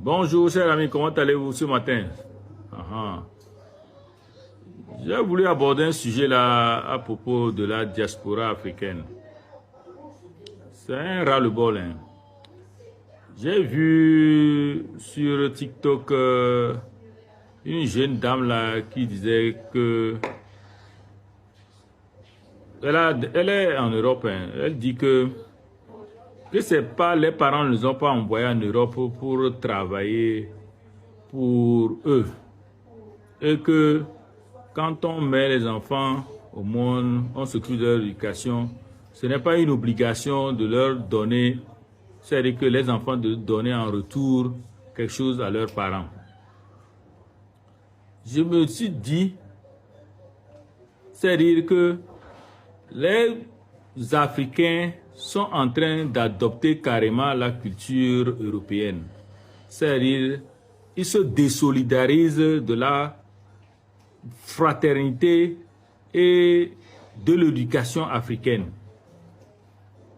Bonjour, chers amis, comment allez-vous ce matin? Ah, J'ai voulu aborder un sujet là à propos de la diaspora africaine. C'est un ras-le-bol, hein. J'ai vu sur TikTok une jeune dame là qui disait que elle est en Europe, hein. Elle dit que c'est pas les parents ne les ont pas envoyés en Europe pour travailler pour eux. Et que quand on met les enfants au monde, on s'occupe de leur éducation, ce n'est pas une obligation de leur donner, c'est-à-dire que les enfants de donner en retour quelque chose à leurs parents. Je me suis dit, c'est-à-dire que les Africains sont en train d'adopter carrément la culture européenne. C'est-à-dire, ils se désolidarisent de la fraternité et de l'éducation africaine.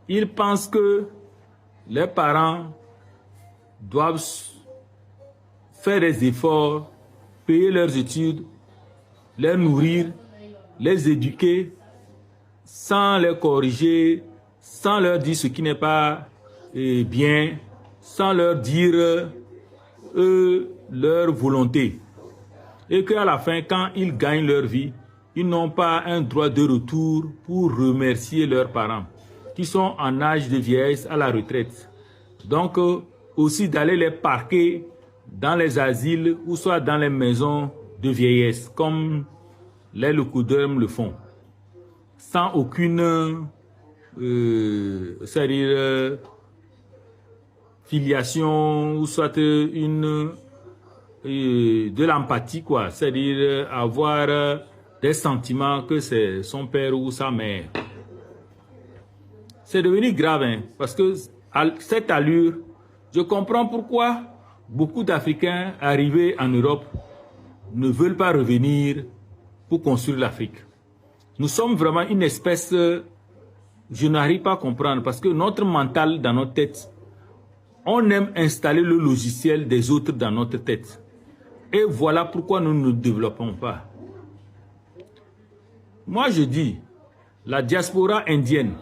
Ils pensent que les parents doivent faire des efforts, payer leurs études, les nourrir, les éduquer, sans les corriger, sans leur dire ce qui n'est pas bien, sans leur dire leur volonté. Et qu'à la fin, quand ils gagnent leur vie, ils n'ont pas un droit de retour pour remercier leurs parents, qui sont en âge de vieillesse à la retraite. Donc, aussi d'aller les parquer dans les asiles ou soit dans les maisons de vieillesse, comme les locuteurs le font, sans aucune c'est-à-dire filiation ou soit de l'empathie, quoi, c'est-à-dire avoir des sentiments que c'est son père ou sa mère. C'est devenu grave, hein, parce que à cette allure, je comprends pourquoi beaucoup d'Africains arrivés en Europe ne veulent pas revenir pour construire l'Afrique. Nous sommes vraiment une espèce, je n'arrive pas à comprendre, parce que notre mental dans notre tête, on aime installer le logiciel des autres dans notre tête. Et voilà pourquoi nous ne développons pas. Moi, je dis, la diaspora indienne,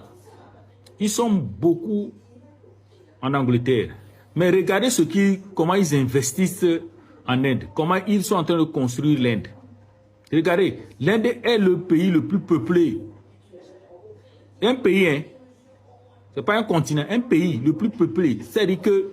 ils sont beaucoup en Angleterre. Mais regardez comment ils investissent en Inde, comment ils sont en train de construire l'Inde. Regardez, l'Inde est le pays le plus peuplé. Un pays, hein, ce n'est pas un continent, un pays le plus peuplé. C'est-à-dire que